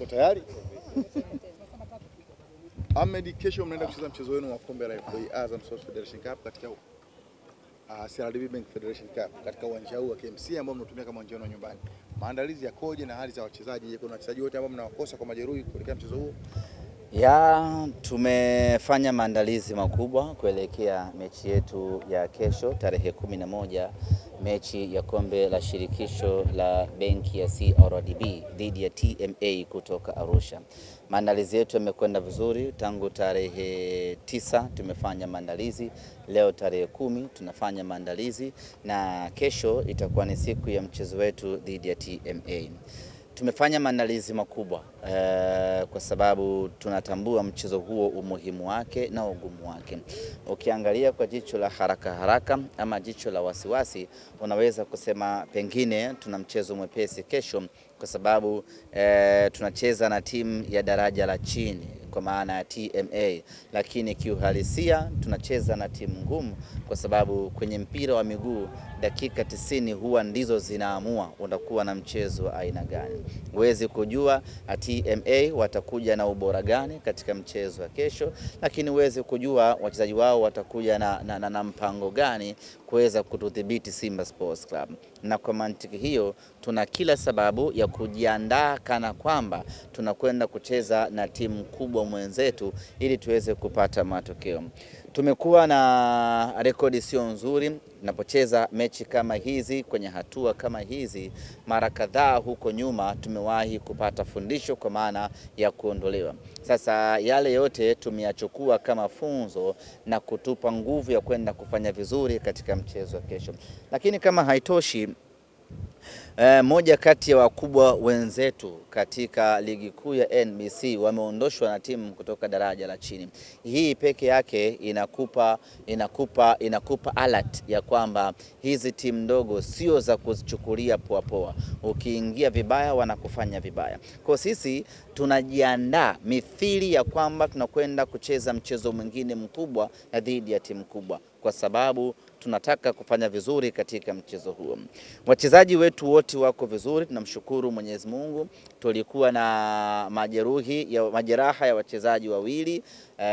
tayari? Ahmed, kesho mnaenda kucheza mchezo wenu wa kombe la FA Azam Sports Federation Cup katika CRDB Bank Federation Cup katika uwanja huu wa KMC ambao mnatumia kama uwanja wa nyumbani. Maandalizi yakoje na hali za wachezaji? Je, kuna wachezaji wote ambao mnawakosa kwa majeruhi kuelekea mchezo huu? Ya, tumefanya maandalizi makubwa kuelekea mechi yetu ya kesho tarehe 11, mechi ya kombe la shirikisho la benki ya CRDB dhidi ya TMA kutoka Arusha. Maandalizi yetu yamekwenda vizuri tangu tarehe 9 tumefanya maandalizi, leo tarehe 10 tunafanya maandalizi na kesho itakuwa ni siku ya mchezo wetu dhidi ya TMA. Tumefanya maandalizi makubwa kwa sababu tunatambua mchezo huo umuhimu wake na ugumu wake. Ukiangalia kwa jicho la haraka ama jicho la wasiwasi, unaweza kusema pengine tuna mchezo mwepesi kesho kwa sababu tunacheza na timu ya daraja la chini kwa maana ya TMA, lakini kiuhalisia tunacheza na timu ngumu kwa sababu kwenye mpira wa miguu dakika 90 huwa ndizo zinaamua unakuwa na mchezo wa aina gani. Huwezi kujua TMA watakuja na ubora gani katika mchezo wa kesho, lakini huwezi kujua wachezaji wao watakuja na mpango gani kuweza kutudhibiti Simba Sports Club. Na kwa mantiki hiyo tuna kila sababu ya kujiandaa kana kwamba tunakwenda kucheza na timu kubwa mwenzetu ili tuweze kupata matokeo. Tumekuwa na rekodi sio nzuri tunapocheza mechi kama hizi, kwenye hatua kama hizi. Mara kadhaa huko nyuma tumewahi kupata fundisho kwa maana ya kuondolewa. Sasa yale yote tumeyachukua kama funzo na kutupa nguvu ya kwenda kufanya vizuri katika mchezo wa kesho. Lakini kama haitoshi, moja kati ya wakubwa wenzetu katika ligi kuu ya NBC wameondoshwa na timu kutoka daraja la chini. Hii peke yake inakupa alert ya kwamba hizi timu ndogo sio za kuzichukulia poa. Ukiingia vibaya wanakufanya vibaya. Kwa sisi tunajiandaa mithili ya kwamba tunakwenda kucheza mchezo mwingine mkubwa dhidi ya timu kubwa, kwa sababu tunataka kufanya vizuri katika mchezo huo. Wachezaji wetu wote wako vizuri, tunamshukuru Mwenyezi Mungu. Tulikuwa na majeraha ya wachezaji wawili,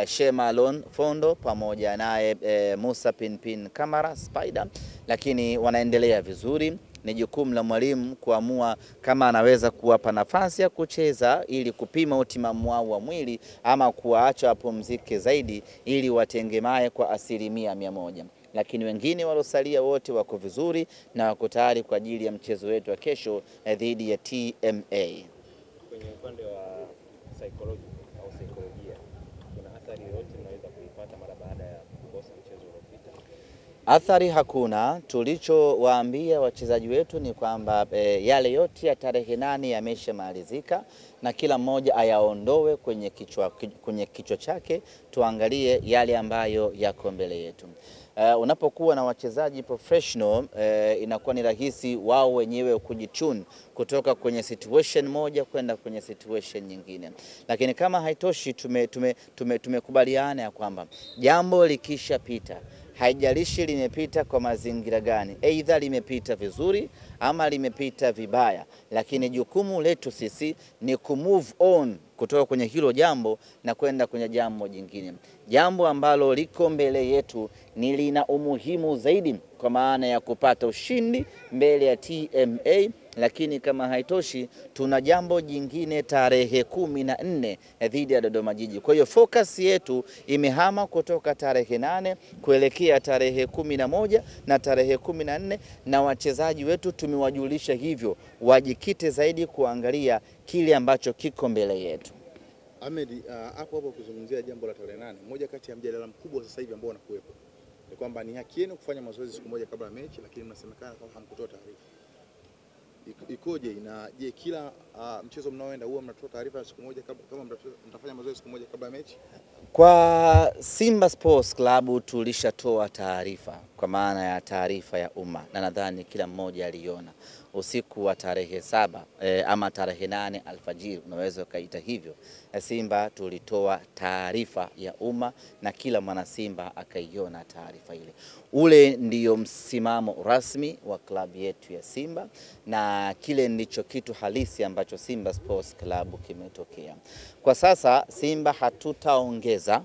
Shema Alon Fondo pamoja naye Musa Pinpin Kamara Spider, lakini wanaendelea vizuri. Ni jukumu la mwalimu kuamua kama anaweza kuwapa nafasi ya kucheza ili kupima utimamu wao wa mwili ama kuwaacha wapumzike zaidi ili watengemae kwa 100%. Lakini wengine walosalia wote wako vizuri na wako tayari kwa ajili ya mchezo wetu wa kesho dhidi ya TMA. Kwenye upande wa saikolojia, kuna athari yoyote unaweza kuipata mara baada ya kukosa mchezo uliopita? Athari hakuna. Tulichowaambia wachezaji wetu ni kwamba yale yote ya tarehe 8 yameshamalizika na kila mmoja ayaondoe kwenye kichwa chake, tuangalie yale ambayo yako mbele yetu. Unapokuwa na wachezaji professional inakuwa ni rahisi wao wenyewe kujitune kutoka kwenye situation moja kwenda kwenye situation nyingine. Lakini kama haitoshi, tumekubaliana ya kwamba jambo likishapita, haijalishi limepita kwa mazingira gani, aidha limepita vizuri ama limepita vibaya, lakini jukumu letu sisi ni kumove on kutoka kwenye hilo jambo na kwenda kwenye jambo jingine. Jambo ambalo liko mbele yetu ni lina umuhimu zaidi kwa maana ya kupata ushindi mbele ya TMA, lakini kama haitoshi tuna jambo jingine tarehe 14 dhidi ya Dodoma Jiji. Kwa hiyo focus yetu imehama kutoka tarehe 8 kuelekea tarehe 11 na tarehe 14, na wachezaji wetu tumewajulisha hivyo wajikite zaidi kuangalia kile ambacho kiko mbele yetu. Ahmed, hapo kuzungumzia jambo la tarehe 8, moja kati ya mjadala mkubwa sasa hivi ambao unakuwepo ni kwamba ni haki yenu kufanya mazoezi siku moja kabla ya mechi, lakini mnasemekana kama hamkutoa taarifa. Ikoje? Na je, kila mchezo mnaoenda huwa mnatoa taarifa siku moja kabla, kama mtafanya mazoezi siku moja kabla ya mechi? Kwa Simba Sports Club tulishatoa taarifa kwa maana ya taarifa ya umma, na nadhani kila mmoja aliona usiku wa tarehe 7 ama tarehe 8 alfajiri, unaweza ukaita hivyo. Simba tulitoa taarifa ya umma na kila mwana Simba akaiona taarifa ile. Ule ndiyo msimamo rasmi wa klabu yetu ya Simba, na kile ndicho kitu halisi ambacho Simba Sports Club kimetokea. Kwa sasa Simba hatutaongeza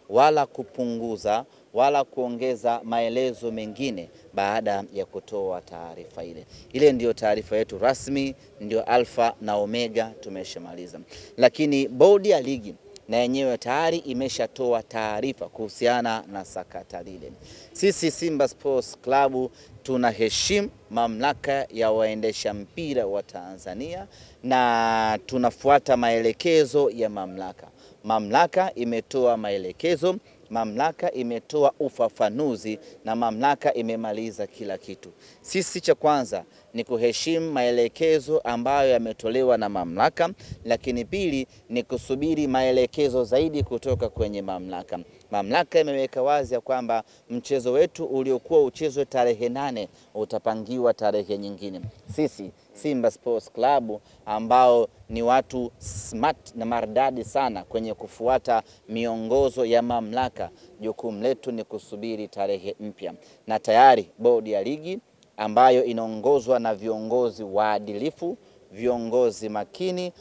wala kupunguza wala kuongeza maelezo mengine baada ya kutoa taarifa ile. Ile ndiyo taarifa yetu rasmi, ndio alfa na omega, tumeshamaliza. Lakini bodi ya ligi na yenyewe tayari imeshatoa taarifa kuhusiana na sakata lile. Sisi Simba Sports Club tunaheshimu mamlaka ya waendesha mpira wa Tanzania na tunafuata maelekezo ya mamlaka. Mamlaka imetoa maelekezo, mamlaka imetoa ufafanuzi na mamlaka imemaliza kila kitu. Sisi cha kwanza ni kuheshimu maelekezo ambayo yametolewa na mamlaka, lakini pili ni kusubiri maelekezo zaidi kutoka kwenye mamlaka. Mamlaka imeweka wazi ya kwamba mchezo wetu uliokuwa uchezwe tarehe 8 utapangiwa tarehe nyingine. Sisi Simba Sports Club ambao ni watu smart na maridadi sana kwenye kufuata miongozo ya mamlaka, jukumu letu ni kusubiri tarehe mpya, na tayari bodi ya ligi ambayo inaongozwa na viongozi waadilifu, viongozi makini,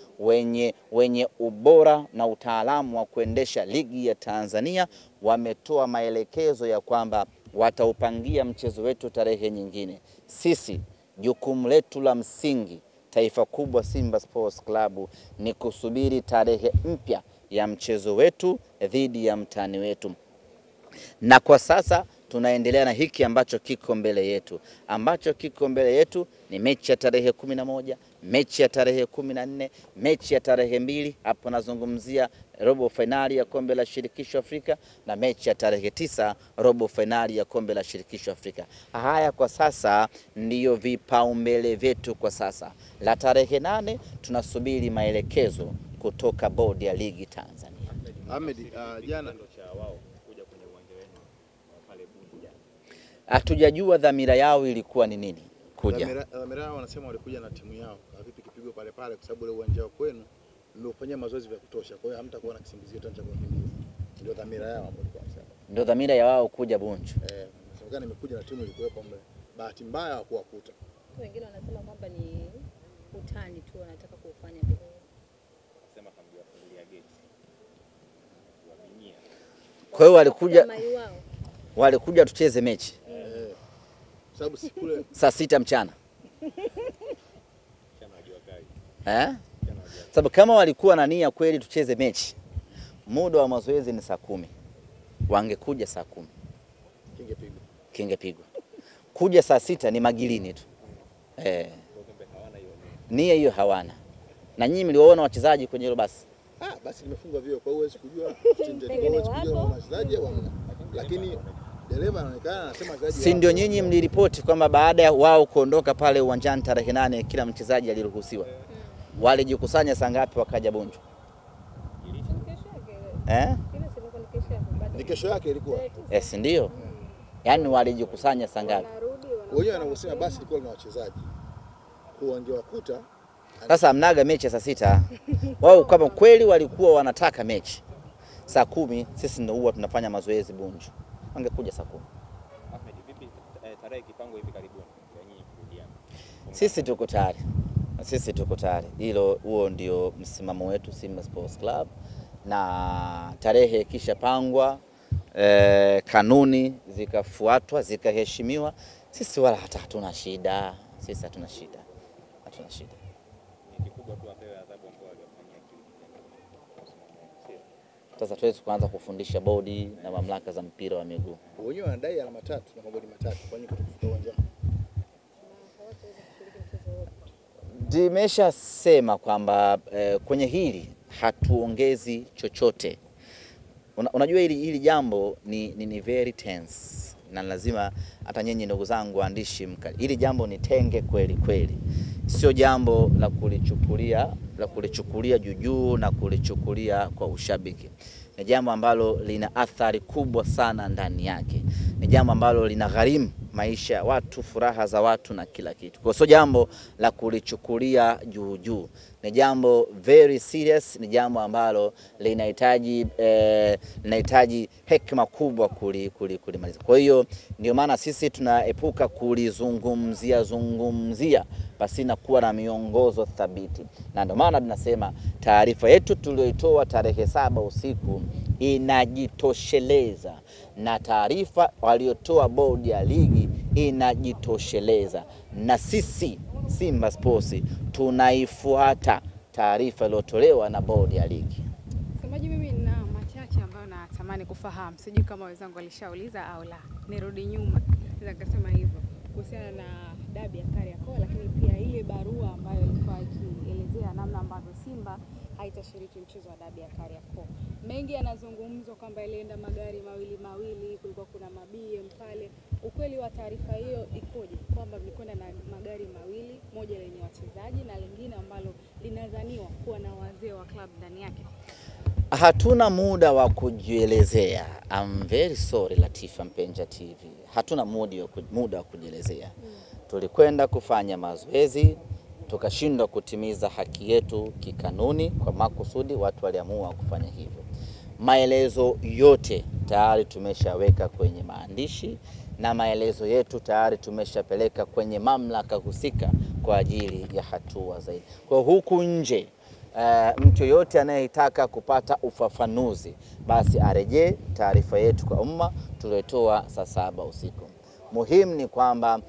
wenye ubora na utaalamu wa kuendesha ligi ya Tanzania, wametoa maelekezo ya kwamba wataupangia mchezo wetu tarehe nyingine. Sisi jukumu letu la msingi, taifa kubwa Simba Sports Club, ni kusubiri tarehe mpya ya mchezo wetu dhidi ya mtani wetu. Na kwa sasa tunaendelea na hiki ambacho kiko mbele yetu. Ambacho kiko mbele yetu ni mechi ya tarehe 11, mechi ya tarehe 14, mechi ya tarehe 2, hapo nazungumzia robo finali ya kombe la shirikisho Afrika, na mechi ya tarehe 9, robo finali ya kombe la shirikisho Afrika. Haya kwa sasa ndiyo vipaumbele vyetu kwa sasa. La tarehe 8 tunasubiri maelekezo kutoka bodi ya ligi Tanzania. Ahmed, jana hatujajua dhamira yao ilikuwa ni nini kuja. Dhamira yao wanasema walikuja na timu yao. Vipi kipigo pale pale kwa sababu ile uwanja wao kwenu ndio ufanyia mazoezi vya kutosha. Kwa hiyo hamtakuwa na kisingizio tena cha kukimbia. Ndio dhamira yao hapo ilikuwa sawa. Ndio dhamira ya wao kuja Bunju. Inasemekana imekuja na timu ilikuwepo mle. Bahati mbaya hawakuwakuta. Wengine wanasema kwamba ni utani tu wanataka kufanya hivyo. Wanasema kama wafungulia geti. Wabinyia. Kwa hiyo walikuja tucheze mechi. Sababu si kule saa 6 mchana. Sababu kama walikuwa na nia kweli tucheze mechi, muda wa mazoezi ni saa 10. Wangekuja saa 10. Kingepigwa. Kuja saa 6 ni magilini tu. Nia hiyo hawana. Na nyinyi mliwaona wachezaji kwenye hilo basi? Basi limefungwa vio, kwa hiyo huwezi kujua wachezaji au hamna. Lakini dereva anaonekana anasema zaidi. Si ndio nyinyi mliripoti kwamba baada ya wao kuondoka pale uwanjani tarehe 8 kila mchezaji aliruhusiwa? Walijikusanya saa ngapi wakaja Bunju? Ni kesho yake ilikuwa. Yes, ndio. Yaani walijikusanya saa ngapi? Wenyewe wanaosema basi ilikuwa na wachezaji. Kwa wangewakuta. Sasa mnaga mechi ya saa 6. Wao kama kweli walikuwa wanataka mechi saa 10, sisi ndio huwa tunafanya mazoezi Bunju. Wangekuja saa 10. Ahmed, vipi tarehe kipango hivi karibuni ya nyinyi kurudiana? Sisi tuko tayari. Huo ndio msimamo wetu Simba Sports Club, na tarehe kisha pangwa, kanuni zikafuatwa, zikaheshimiwa, sisi wala hata hatuna shida. Sisi hatuna shida. Ni kikubwa tu apewe adhabu ambayo aliyofanyia kile. Sasa tuweze kuanza kufundisha bodi na mamlaka za mpira wa miguu. Wenyewe wanadai alama 3 na magoli 3 kwa nini kutofuta uwanja? Dimeshasema kwamba kwenye hili hatuongezi chochote. Unajua hili jambo ni very tense, na lazima hata nyinyi ndugu zangu waandishi hili jambo ni tenge kweli. Sio jambo la kulichukulia juu na kulichukulia kwa ushabiki. Ni jambo ambalo lina athari kubwa sana ndani yake, ni jambo ambalo linagharimu maisha ya watu, furaha za watu na kila kitu. Kwa sio jambo la kulichukulia juu juu, ni jambo very serious, ni jambo ambalo linahitaji hekima kubwa kulimaliza. Kwa hiyo ndio maana sisi tunaepuka kulizungumzia pasina kuwa na miongozo thabiti, na ndio maana tunasema taarifa yetu tuliyoitoa tarehe 7 usiku inajitosheleza, na taarifa waliotoa bodi ya ligi inajitosheleza, na sisi Simba Sports tunaifuata taarifa iliyotolewa na bodi ya ligi. Semaji, mimi na machache ambayo natamani kufahamu, sijui kama wenzangu walishauliza au la. Nirudi nyuma, naweza kusema hivyo kuhusiana na dabi ya Kariakoo, lakini pia ile barua ambayo ilikuwa ikielezea namna ambavyo Simba haitashiriki mchezo wa dabi ya Kariakoo. Mengi yanazungumzwa kwamba ilienda magari mawili, kulikuwa kuna mabm pale. Ukweli wa taarifa hiyo ikoje, kwamba mlikwenda na magari mawili, moja lenye wachezaji na lingine ambalo linadhaniwa kuwa na wazee wa club ndani yake? Hatuna muda wa kujielezea. I'm very sorry Latifa Mpenja TV. Hatuna muda wa kujielezea. Tulikwenda kufanya mazoezi, tukashindwa kutimiza haki yetu kikanuni, kwa makusudi watu waliamua kufanya hivyo. Maelezo yote tayari tumeshaweka kwenye maandishi, na maelezo yetu tayari tumeshapeleka kwenye mamlaka husika kwa ajili ya hatua zaidi. Kwa huku nje, mtu yote anayetaka kupata ufafanuzi basi arejee taarifa yetu kwa umma tuliotoa saa 7 usiku. Muhimu ni kwamba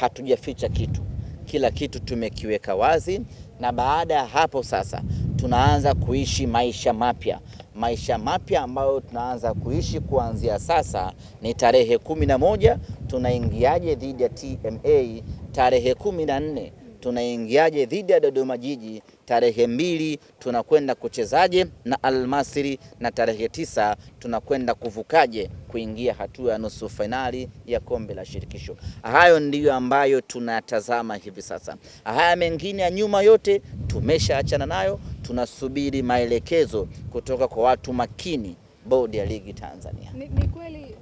hatujaficha kitu. Kila kitu tumekiweka wazi, na baada ya hapo sasa tunaanza kuishi maisha mapya. Maisha mapya ambayo tunaanza kuishi kuanzia sasa ni tarehe 11 tunaingiaje dhidi ya TMA, tarehe 14 tunaingiaje dhidi ya Dodoma Jiji, tarehe 2 tunakwenda kuchezaje na Al-Masri, na tarehe 9 tunakwenda kuvukaje kuingia hatua ya nusu finali ya kombe la shirikisho. Hayo ndiyo ambayo tunatazama hivi sasa. Haya mengine ya nyuma yote tumeshaachana nayo, tunasubiri maelekezo kutoka kwa watu makini bodi ya ligi Tanzania. Ni kweli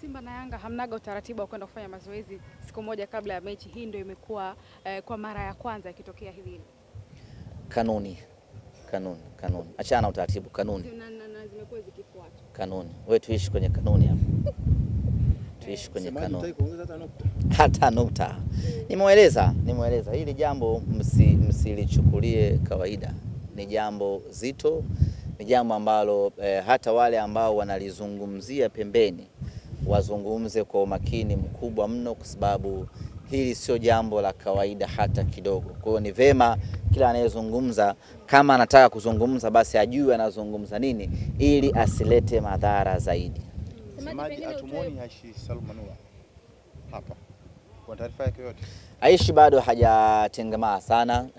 Simba na Yanga hamnaga utaratibu wa kwenda kufanya mazoezi siku moja kabla ya mechi? Hii ndio imekuwa kwa mara ya kwanza ikitokea hivi. Kanuni. Achana utaratibu, kanuni. Na zimekuwa zikifuatwa. Kanuni. Wewe tuishi kwenye kanuni hapa. Tuishi kwenye kanuni. Hata nukta. Nimeeleza hili jambo msilichukulie kawaida. Ni jambo zito, ni jambo ambalo hata wale ambao wanalizungumzia pembeni wazungumze kwa umakini mkubwa mno, kwa sababu hili sio jambo la kawaida hata kidogo. Kwa hiyo ni vema kila anayezungumza, kama anataka kuzungumza basi ajue anazungumza nini, ili asilete madhara zaidi. Semaji, atumuoni Aishi Salum Manula hapa kwa taarifa yake yote? Aishi bado hajatengemaa sana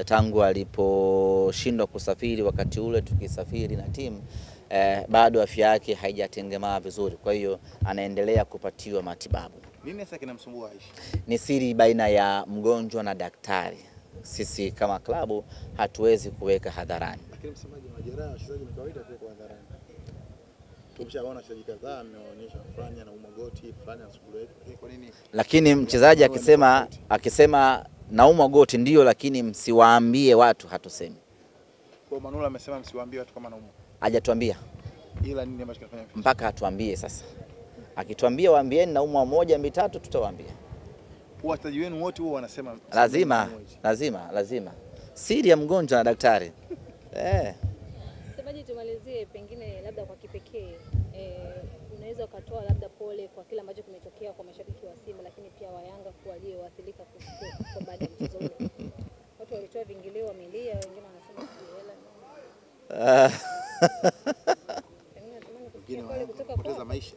tangu aliposhindwa kusafiri wakati ule tukisafiri na timu. Bado afya yake haijatengemaa vizuri, kwa hiyo anaendelea kupatiwa matibabu. Nini sasa kinamsumbua Aishi? Ni siri baina ya mgonjwa na daktari. Sisi kama klabu hatuwezi kuweka hadharani. Lakini msemaji, majeraha ya wachezaji ni kawaida kwa hadharani. Tumeshaona wachezaji kadhaa ameonyesha kufanya na umagoti, kufanya suguletu. Kwa nini? Lakini mchezaji akisema naumwa goti ndio, lakini msiwaambie watu, hatusemi. Kwa Manula amesema msiwaambie watu kama naumwa. Hajatuambia. Ila nini ambacho kinafanya? Mpaka atuambie sasa. Akituambia waambieni naumwa 1 2 3 tutawaambia. Wachezaji wenu wote huwa wanasema lazima. Siri ya mgonjwa na daktari. Semaji, tumalizie pengine labda kwa kipekee, unaweza ukatoa labda pole kwa kile ambacho kimetokea kwa mashabiki wa Simba, lakini pia wa Yanga kwa walioathirika kwa baada ya mchezo ule. Watu walitoa vingilio, wamelia, wengine wanasema hela. Kupoteza maisha.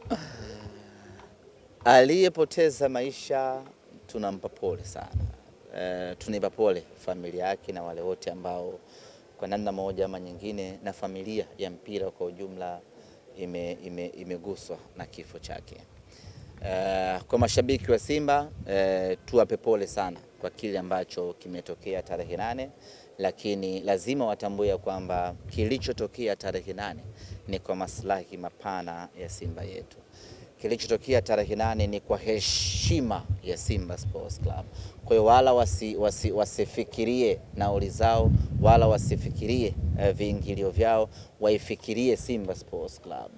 Aliyepoteza maisha tunampa pole sana. Tunaipa pole familia yake na wale wote ambao kwa namna moja ama nyingine, na familia ya mpira kwa ujumla imeguswa na kifo chake. Kwa mashabiki wa Simba tuwape pole sana kwa kile ambacho kimetokea tarehe 8, lakini lazima watambue kwamba kilichotokea tarehe 8 ni kwa maslahi mapana ya Simba yetu. kilichotokea tarehe 8 ni kwa heshima ya Simba Sports Club. Kwa hiyo wala wasifikirie nauli zao, wala wasifikirie viingilio vyao, waifikirie Simba Sports Club.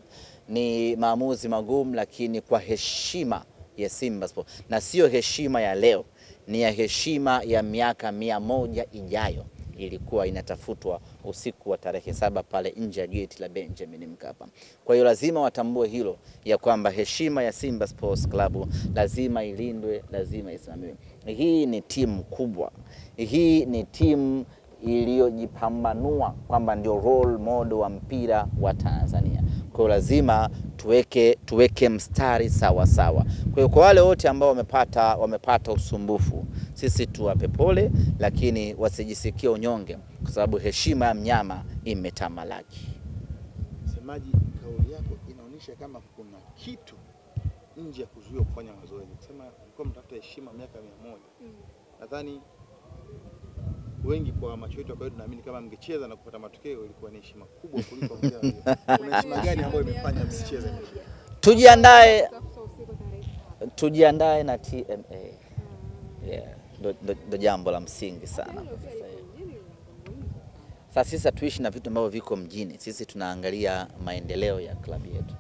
Ni maamuzi magumu, lakini kwa heshima ya Simba Sports, na sio heshima ya leo, ni ya heshima ya miaka 100 ijayo ilikuwa inatafutwa usiku wa tarehe 7 pale nje ya gate la Benjamin Mkapa. Kwa hiyo lazima watambue hilo, ya kwamba heshima ya Simba Sports Club lazima ilindwe, lazima isimamiwe. Hii ni timu kubwa, hii ni timu iliyojipambanua kwamba ndio role model wa mpira wa Tanzania. Kwa hiyo lazima tuweke mstari sawa sawa. Kwa hiyo kwa wale wote ambao wamepata usumbufu, sisi tuwape pole, lakini wasijisikie unyonge, kwa sababu heshima ya mnyama imetamalaki. Semaji, kauli yako inaonyesha kama kuna kitu nje ya kuzuia kufanya mazoezi. Kusema kwa mtafuta heshima miaka 100. Nadhani wengi kwa macho yetu kwa tunaamini kama mngecheza na kupata matokeo ilikuwa ni heshima kubwa kuliko mchezo. Kuna heshima gani ambayo imefanya msicheze? Tujiandae na TMA. Ndo jambo la msingi sana. Sasa sisi tuishi na vitu ambavyo viko mjini. Sisi tunaangalia maendeleo ya klabu yetu.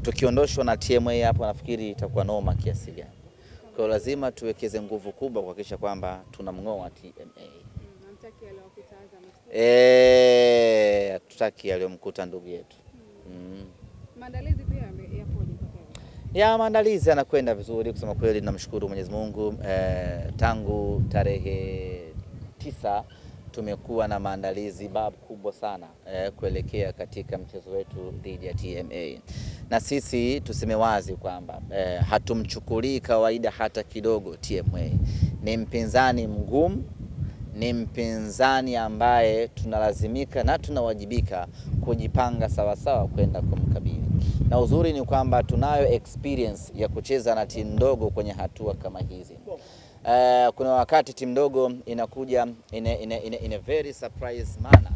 Tukiondoshwa na TMA hapo, nafikiri itakuwa noma kiasi gani. Kwa hiyo lazima tuwekeze nguvu kubwa kuhakikisha kwamba tunamngoa TMA. Tutaki aliyomkuta ndugu yetu. Maandalizi pia yapoje kwa ya maandalizi yanakwenda vizuri, kusema kweli namshukuru Mwenyezi Mungu. Tangu tarehe 9 tumekuwa na maandalizi kubwa sana kuelekea katika mchezo wetu dhidi ya TMA. Na sisi tuseme wazi kwamba hatumchukulii kawaida hata kidogo. TMA ni mpinzani mgumu, ni mpinzani ambaye tunalazimika na tunawajibika kujipanga sawa sawa kwenda kumkabili. Na uzuri ni kwamba tunayo experience ya kucheza na timu ndogo kwenye hatua kama hizi. Kuna wakati timu ndogo inakuja in a very surprise manner,